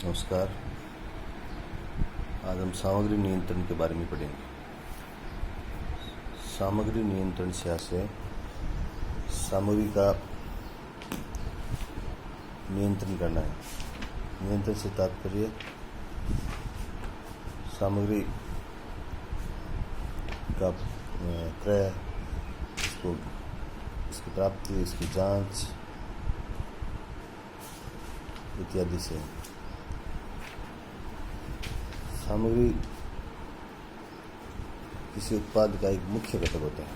नमस्कार। आज हम सामग्री नियंत्रण के बारे में पढ़ेंगे। सामग्री नियंत्रण से आशय सामग्री का नियंत्रण करना है। नियंत्रण से तात्पर्य सामग्री का क्रय, इसकी प्राप्ति, इसकी जांच इत्यादि से। सामग्री किसी उत्पाद का एक मुख्य घटक होता है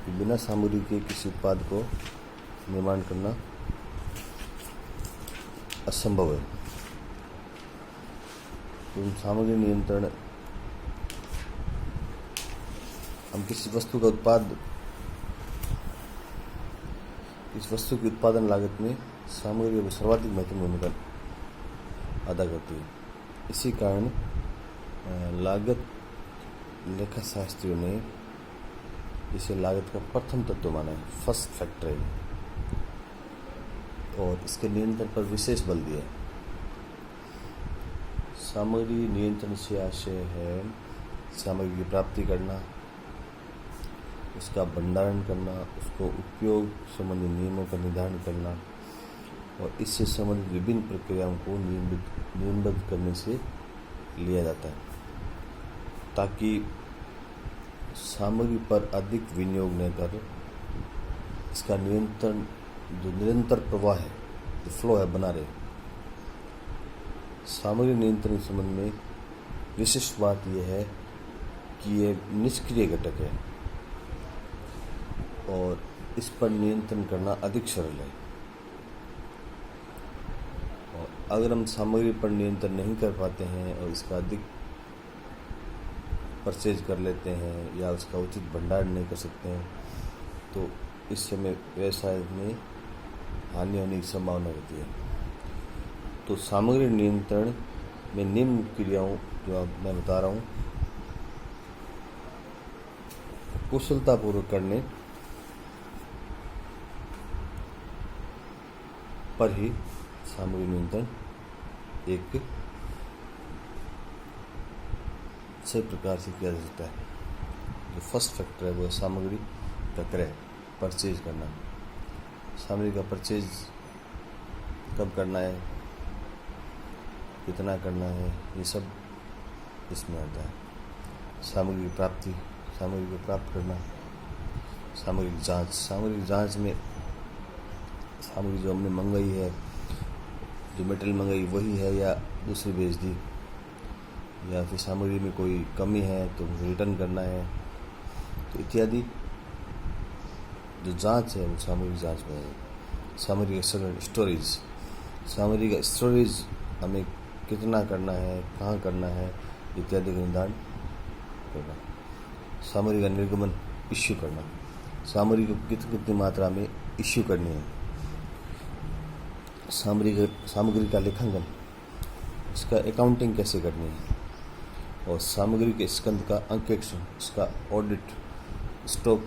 कि बिना सामग्री के किसी उत्पाद को निर्माण करना असंभव है। तो सामग्री नियंत्रण, हम किसी वस्तु का इस वस्तु की उत्पादन लागत में सामग्री को सर्वाधिक महत्वपूर्ण भूमिका अदा करती है। इसी कारण लागत लेखा शास्त्रियों ने इसे लागत का प्रथम तत्व माना है, फर्स्ट फैक्टर है, और इसके नियंत्रण पर विशेष बल दिया है। सामग्री नियंत्रण से आशय है सामग्री की प्राप्ति करना, उसका भंडारण करना, उसको उपयोग संबंधी नियमों का निर्धारण करना और इससे संबंधित विभिन्न प्रक्रियाओं को नियमबद्ध करने से लिया जाता है, ताकि सामग्री पर अधिक विनियोग न कर इसका नियंत्रण, जो निरंतर प्रवाह है, जो फ्लो है, बना रहे। सामग्री नियंत्रण के संबंध में विशिष्ट बात यह है कि ये निष्क्रिय घटक है और इस पर नियंत्रण करना अधिक सरल है। और अगर हम सामग्री पर नियंत्रण नहीं कर पाते हैं और इसका अधिक परचेज कर लेते हैं या उसका उचित भंडारण नहीं कर सकते हैं, तो इस समय व्यवसाय में हानि होने की संभावना रहती है। तो सामग्री नियंत्रण में निम्न क्रियाओं जो अब मैं बता रहा हूँ कुशलतापूर्वक करने पर ही सामग्री नियंत्रण एक सही प्रकार से किया जा सकता है। जो फर्स्ट फैक्टर है वो सामग्री का क्रय, परचेज करना। सामग्री का परचेज कब करना है, कितना करना है, ये सब इसमें आता है। सामग्री की प्राप्ति, सामग्री को प्राप्त करना, सामग्री की जांच। सामग्री की जांच में सामग्री जो हमने मंगाई है, जो मटेरियल मंगाई वही है या दूसरी भेज दी, या फिर सामग्री में कोई कमी है तो रिटर्न करना है, तो इत्यादि जो जांच है वो सामग्री जांच में है। सामग्री का स्टोरेज, सामग्री का स्टोरेज हमें कितना करना है, कहाँ करना है, इत्यादि का निर्धारण करना। सामग्री का निर्गमन, इश्यू करना, सामग्री को कितनी मात्रा में इश्यू करनी है। सामग्री का लेखांकन, इसका अकाउंटिंग कैसे करनी है, और सामग्री के स्कंद का अंकेक्षण, इसका ऑडिट, स्टॉक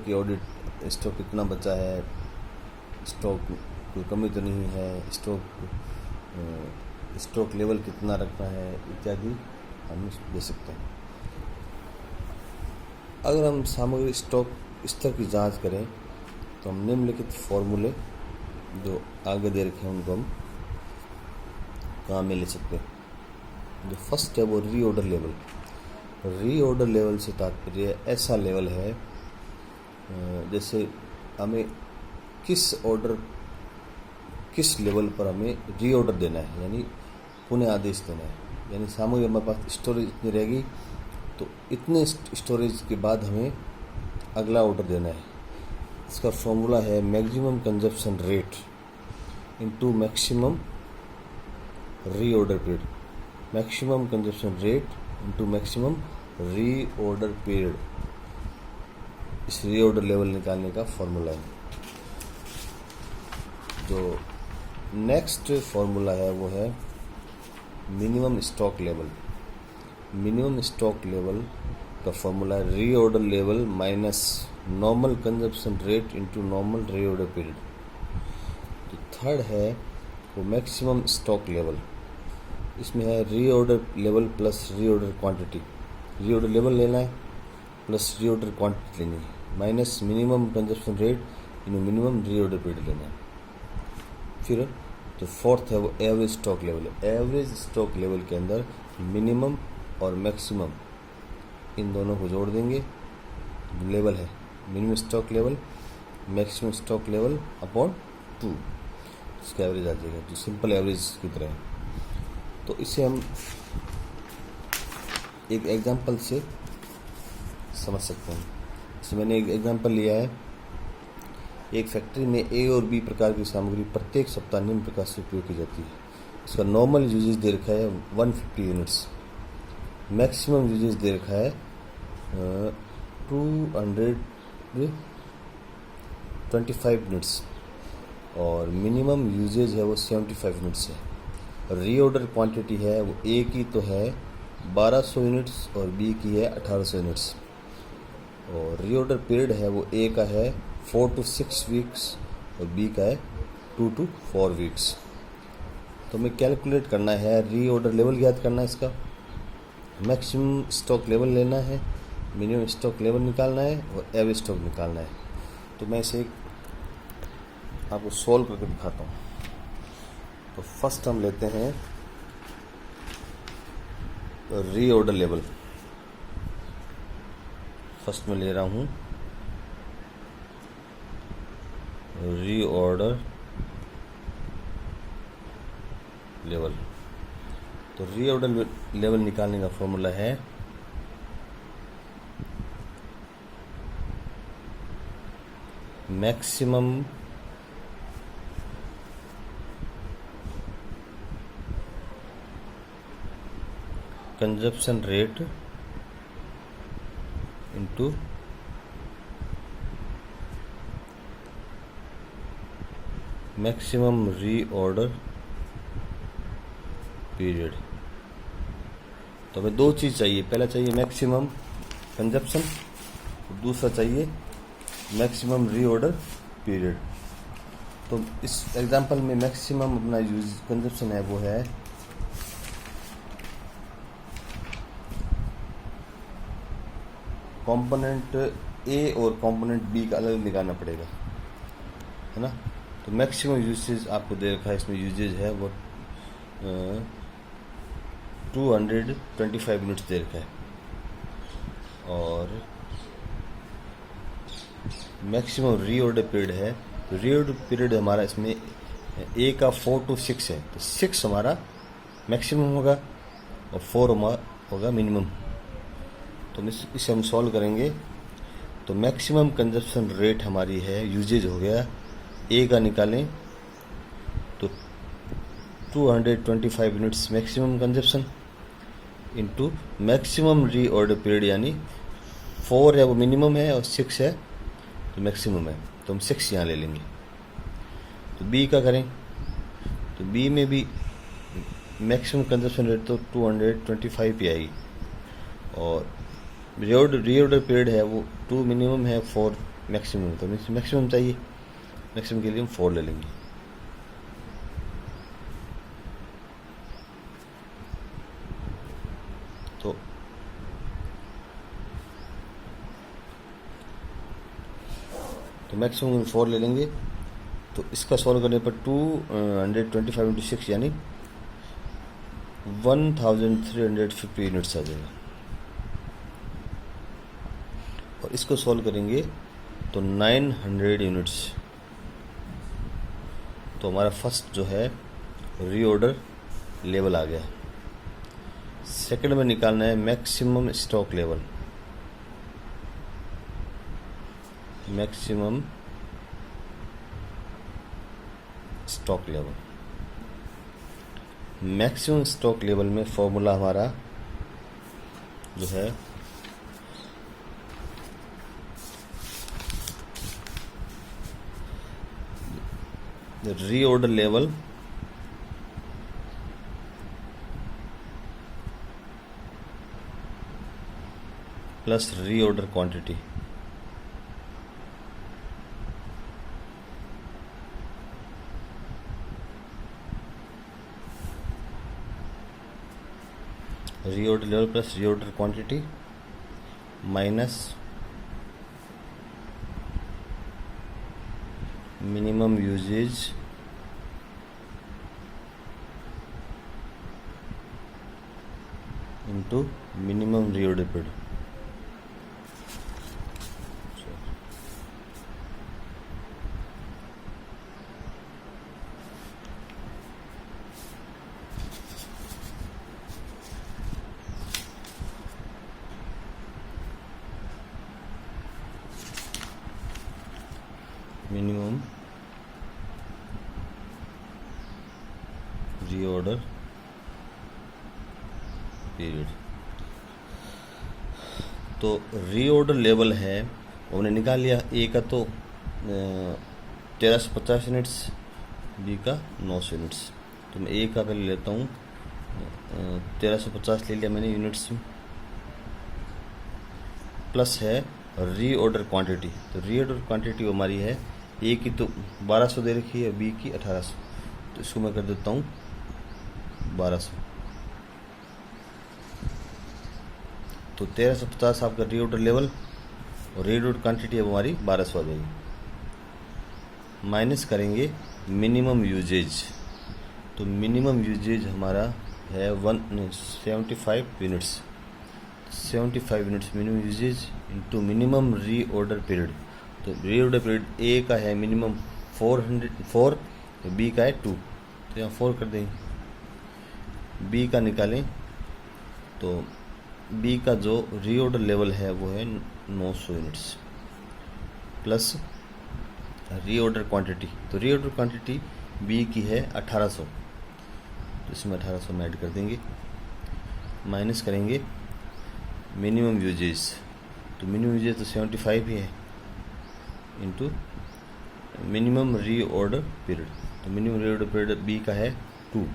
की ऑडिट, स्टॉक कितना बचा है, स्टॉक कोई कमी तो नहीं है, स्टॉक लेवल कितना रखना है, इत्यादि हम दे सकते हैं। अगर हम सामग्री स्टॉक स्तर की जांच करें तो हम निम्नलिखित फॉर्मूले जो आगे दे रखे हैं उनको हम काम में ले सकते हैं। जो फर्स्ट है वो रीऑर्डर लेवल। रीऑर्डर लेवल से तात्पर्य ऐसा लेवल है जैसे हमें किस लेवल पर हमें रीऑर्डर देना है, यानी पुनः आदेश देना है। यानी सामग्री हमारे पास स्टोरेज इतनी रहेगी तो इतने स्टोरेज के बाद हमें अगला ऑर्डर देना है। इसका फॉर्मूला है maximum consumption rate into maximum reorder period. Maximum consumption rate into maximum reorder period, इस रीऑर्डर लेवल निकालने का फॉर्मूला है। जो नेक्स्ट फॉर्मूला है वो है minimum stock level. Minimum stock level का फॉर्मूला है reorder level minus normal consumption rate into normal reorder period. तो थर्ड है वो मैक्सिमम स्टॉक लेवल, इसमें है reorder level plus reorder quantity. Reorder level लेना है प्लस रीऑर्डर क्वांटिटी लेनी है, minus minimum consumption rate in minimum reorder period लेना है। फिर जो फोर्थ है वो एवरेज स्टॉक लेवल है। एवरेज स्टॉक लेवल के अंदर मिनिमम और मैक्सिमम इन दोनों को जोड़ देंगे, लेवल है minimum stock level maximum stock level upon 2, इसका एवरेज आ जाएगा, जो सिंपल एवरेज की तरह है। तो इसे हम एक एग्जांपल से समझ सकते हैं। जैसे मैंने एक एग्जांपल लिया है, एक फैक्ट्री में ए और बी प्रकार की सामग्री प्रत्येक सप्ताह निम्न प्रकार से उपयोग की जाती है। इसका नॉर्मल यूजेज दे रखा है 150 यूनिट्स, मैक्सिमम यूजेज दे रखा है 225 यूनिट्स और मिनिमम यूजेज है वो 75 यूनिट्स है। रीऑर्डर क्वांटिटी है वो ए की तो है 1200 यूनिट्स और बी की है 1800 यूनिट्स, और रीऑर्डर पीरियड है वो ए का है 4 to 6 वीक्स और बी का है 2 to 4 वीक्स। तो हमें कैलकुलेट करना है, रीऑर्डर लेवल ज्ञात करना है, इसका मैक्सिमम स्टॉक लेवल लेना है, मिनिमम स्टॉक लेवल निकालना है और एवरेज स्टॉक निकालना है। तो मैं इसे आपको सॉल्व करके दिखाता हूँ। तो फर्स्ट हम लेते हैं रीऑर्डर लेवल। फर्स्ट में ले रहा हूँ रीऑर्डर लेवल। तो रीऑर्डर लेवल निकालने का फॉर्मूला है maximum consumption rate into maximum reorder period. तो हमें दो चीज़ चाहिए, पहला चाहिए मैक्सिमम कंजप्शन, दूसरा चाहिए मैक्सिमम रीऑर्डर पीरियड। तो इस एग्जांपल में मैक्सिमम अपना यूज कंजप्शन है वो है कंपोनेंट ए और कंपोनेंट बी का अलग निकालना पड़ेगा, है ना। तो मैक्सिमम यूसेज आपको दे रखा है, इसमें यूजेज है वो 225 यूनिट्स दे रखा है, और मैक्सिमम रीऑर्डर पीरियड है। तो रीऑर्डर पीरियड हमारा इसमें ए का 4 to 6 है, तो 6 हमारा मैक्सिमम होगा और 4 होगा मिनिमम। तो इसे हम सॉल्व करेंगे। तो मैक्सिमम कंजप्शन रेट हमारी है, यूजेज हो गया ए का निकालें तो 225 units maximum consumption into maximum reorder period, यानी 4 है वो मिनिमम है और 6 है तो मैक्सिमम है, तो हम 6 यहाँ ले लेंगे। तो बी का करें तो बी में भी मैक्सिमम कंजप्शन रेट तो 225 पे आएगी, और रीऑर्डर पीरियड है वो 2 मिनिमम है 4 मैक्सिमम, तो मैक्सिमम चाहिए, मैक्सिमम के लिए हम 4 ले लेंगे। तो मैक्सिमम 4 ले लेंगे। तो इसका सॉल्व करने पर 225 इंटू 6 यानी 1350 यूनिट्स आ जाएगा, और इसको सॉल्व करेंगे तो 900 यूनिट्स। तो हमारा फर्स्ट जो है रीऑर्डर लेवल आ गया। सेकंड में निकालना है maximum stock level. Maximum stock level, maximum stock level में फॉर्मूला हमारा जो है reorder level plus reorder quantity. Reorder level plus reorder quantity minus minimum usage into minimum reorder period. Minimum reorder period. तो reorder level है हमने निकाल लिया, ए का तो 1350 यूनिट्स, बी का 900 यूनिट्स। तो मैं ए का पहले लेता हूँ, 1350 ले लिया मैंने यूनिट्स में, प्लस है रीऑर्डर क्वांटिटी। तो रीऑर्डर क्वांटिटी हमारी है, ए की तो 1200 दे रखी है, बी की 1800, तो इसको मैं कर देता हूँ 1200। तो 1350 आपका रीऑर्डर लेवल और रीऑर्डर क्वांटिटी अब हमारी 1200 आ जाएगी। माइनस करेंगे मिनिमम यूजेज, तो मिनिमम यूजेज हमारा है 75 units. 75 units minimum usage into minimum reorder period. तो रीऑर्डर पीरियड ए का है मिनिमम 4, बी का है 2, तो यहाँ 4 कर देंगे। बी का निकालें तो बी का जो रीऑर्डर लेवल है वो है 900 यूनिट्स प्लस रीऑर्डर क्वांटिटी। तो रीऑर्डर क्वांटिटी बी की है 1800, तो इसमें 1800 में ऐड कर देंगे। माइनस करेंगे मिनिमम यूजेज, तो मिनिमम यूजेज तो 75 ही है, इंटू मिनिमम रीऑर्डर पीरियड। तो मिनिमम रीऑर्डर पीरियड बी का है 2।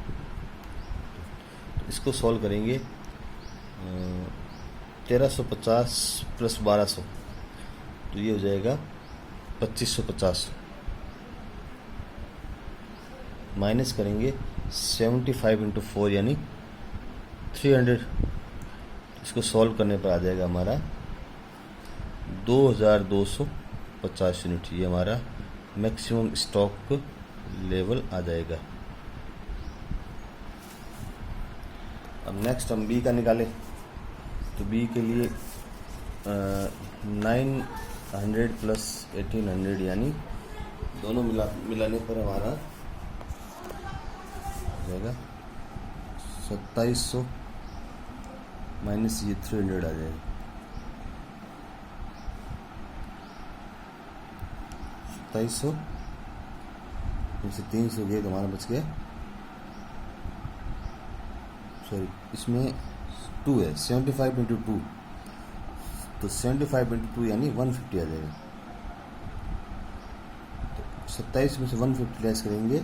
तो इसको सॉल्व करेंगे 1350 प्लस 1200, तो ये हो जाएगा 2550। माइनस करेंगे 75 इंटू 4 यानी 300। इसको सॉल्व करने पर आ जाएगा हमारा 2250 यूनिट। ये हमारा मैक्सिमम स्टॉक लेवल आ जाएगा। अब नेक्स्ट हम बी का निकालें, तो बी के लिए 900 प्लस 1800 यानी दोनों मिलाने पर हमारा हो जाएगा 2700 माइनस ये 300 आ जाएगा। 2700 इनसे 300 गए तो हमारा बच गया, सॉरी इसमें 2 है, 75 इंटू 2, तो 75 इंटू 2 यानी 150 आ जाएगा। तो 27 में से 150 लेस करेंगे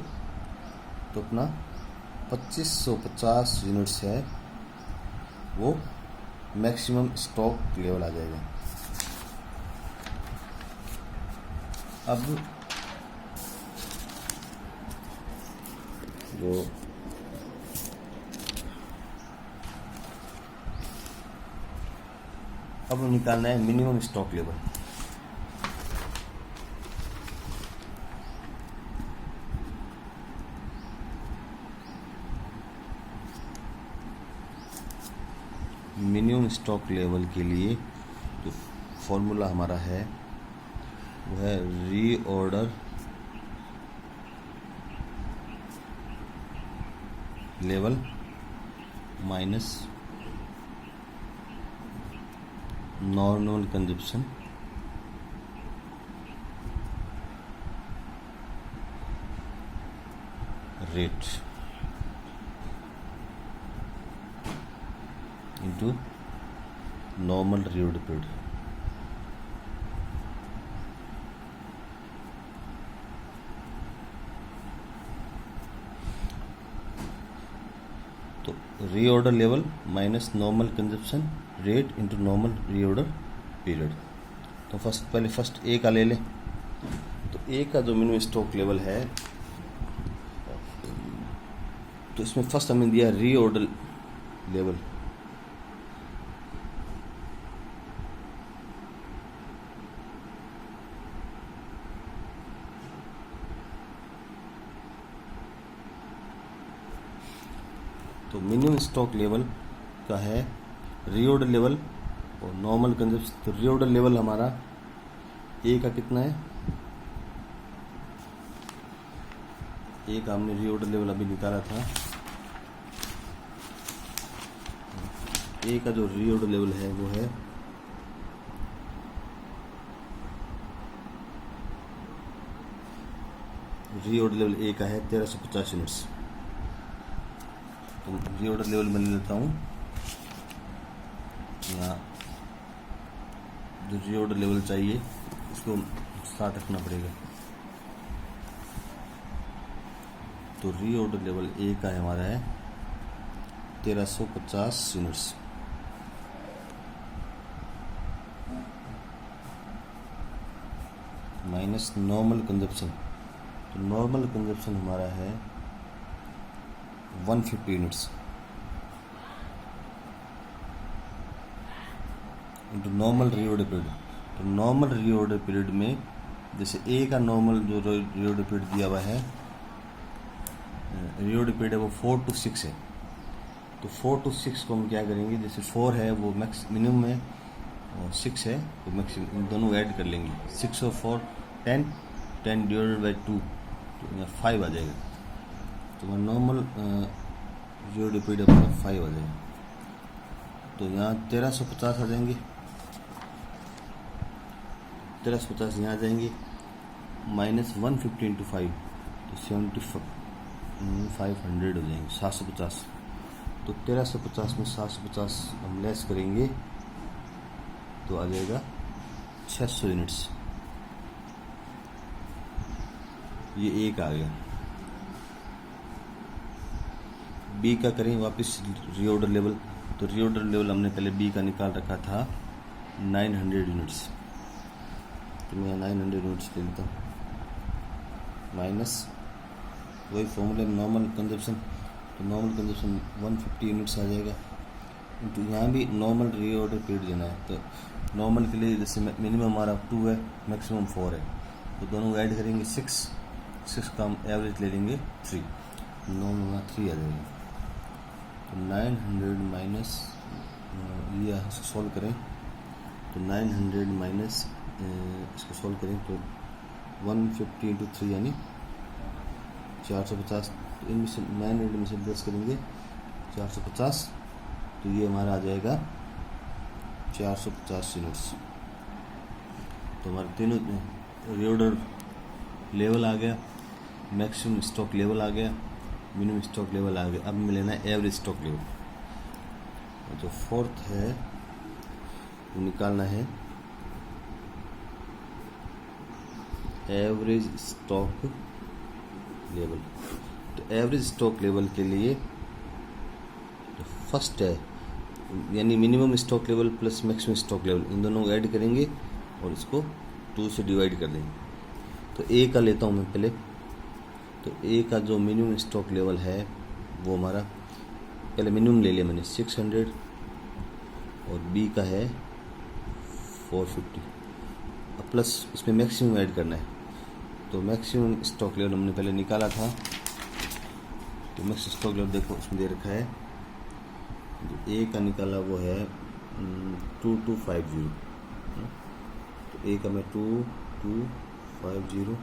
तो अपना 2550 यूनिट्स है वो मैक्सिमम स्टॉक लेवल आ जाएगा। अब जो अब निकालना है minimum stock level. Minimum stock level के लिए जो फॉर्मूला हमारा है वो है reorder level minus normal consumption rate into normal reorder period. तो reorder level minus normal consumption rate into normal reorder period. तो पहले फर्स्ट ए का ले लें। तो ए का जो मिनिमम स्टॉक लेवल है, तो इसमें फर्स्ट हमने दिया रीऑर्डर लेवल तो मिनिमम स्टॉक लेवल का है रीऑर्डर लेवल और नॉर्मल कंजप्शन। तो रीऑर्डर लेवल हमारा ए का कितना है, ए का हमने रीऑर्डर लेवल अभी निकाला था। ए का जो रीऑर्डर लेवल है वो है रीऑर्डर लेवल ए का है 1350 यूनिट्स। तो रीऑर्डर लेवल मैं ले लेता हूँ यहाँ, जो रीऑर्डर लेवल चाहिए इसको साथ रखना पड़ेगा। तो रीऑर्डर लेवल ए का हमारा है 1350 यूनिट्स। Minus normal consumption. तो नॉर्मल कंजप्शन हमारा है 150 units into normal reorder period. तो नॉर्मल रीऑर्डर पीरियड में जैसे ए का नॉर्मल जो रीऑर्डर पीरियड दिया हुआ है, रीऑर्डर पीरियड है वो 4 to 6 है। तो 4 to 6 को हम क्या करेंगे, जैसे 4 है वो मैक्स मिनिमम है और 6 है तो मैक्सिमम, इन दोनों ऐड कर लेंगे। 6 और 4 10, 10 डिवाइडेड बाई 2 तो यहाँ 5 आ जाएगा। तो नॉर्मल रीऑर्डर पीरियड अपना 5 आ जाएगा। तो यहाँ 1350 आ जाएंगे, 1350 यहाँ आ जाएंगे, माइनस 150 इंटू 5 तो 500 हो जाएंगे, 750। तो 1350 में 750 हम लेस करेंगे तो आ जाएगा 600 यूनिट्स। ये ए का आ गया। बी का करें वापस रीऑर्डर लेवल। तो रीऑर्डर लेवल हमने पहले बी का निकाल रखा था 900 यूनिट्स। तो मैं 900 यूनिट्स ले लेता हूँ, माइनस वही फॉर्मूला नॉर्मल कंजप्शन। तो नॉर्मल कंजप्शन 150 यूनिट्स आ जाएगा। तो यहाँ भी नॉर्मल रीऑर्डर पीरियड देना है। तो नॉर्मल के लिए जैसे मिनिमम हमारा 2 है, मैक्सिमम 4 है, तो दोनों ऐड करेंगे 6 का हम एवरेज ले लेंगे 3, नॉर्मल 3 आ जाएगा। तो 900 माइनस ये इसको सॉल्व करें तो 900 माइनस इसको सॉल्व करें तो 150 इंटू 3 यानी 450। तो इनमें से 900 में से 10 करेंगे 450, तो ये हमारा आ जाएगा 450 यूनिट्स। तो हमारे तीनों रीऑर्डर लेवल आ गया, मैक्सिमम स्टॉक लेवल आ गया, मिनिमम स्टॉक लेवल आ गया। अब हमें लेना है एवरेज स्टॉक लेवल। जो फोर्थ है वो निकालना है एवरेज स्टॉक लेवल। तो एवरेज स्टॉक लेवल के लिए तो फर्स्ट है यानी minimum stock level plus maximum stock level, इन दोनों को ऐड करेंगे और इसको 2 से डिवाइड कर देंगे। तो ए का लेता हूँ मैं पहले। तो ए का जो मिनिमम स्टॉक लेवल है वो हमारा पहले मिनिमम ले लिया मैंने 600 और बी का है 450। अब प्लस इसमें मैक्सिमम ऐड करना है। तो मैक्सिमम स्टॉक लेवल हमने पहले निकाला था। तो मैक्सिमम स्टॉक लेवल देखो उसमें दे रखा है, जो ए का निकाला वो है 2250। तो ए का मैं 2250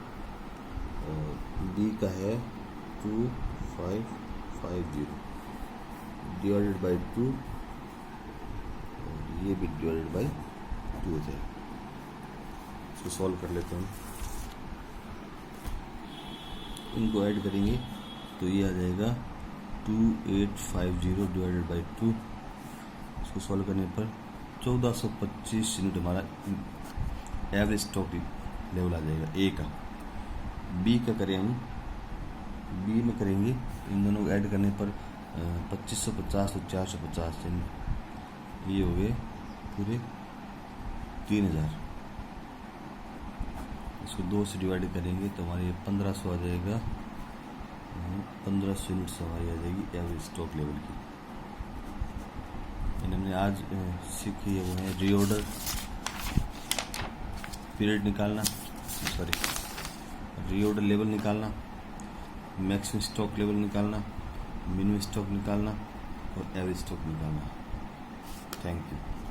और बी का है 2550 डिवाइडेड बाई 2 और ये भी डिवाइडेड बाई 2 हो जाए। इसको सॉल्व कर लेते हैं, इनको ऐड करेंगे तो ये आ जाएगा 2850 डिवाइडेड बाई 2। इसको सॉल्व करने पर 1425 यूनिट हमारा एवरेज स्टॉक लेवल आ जाएगा ए का। बी का करें हम, बी में करेंगे इन दोनों को ऐड करने पर 2550 और 450 ये हो गए पूरे 3000। इसको 2 से डिवाइड करेंगे तो हमारे 1500 आ जाएगा। 1500 यूनिट्स हमारी आ जाएगी एवरेज स्टॉक लेवल की। हमने आज सीखी है वो है रीऑर्डर पीरियड निकालना, रीऑर्डर लेवल निकालना, मैक्सिमम स्टॉक लेवल निकालना, मिनिमम स्टॉक निकालना और एवरेज स्टॉक निकालना। Thank you.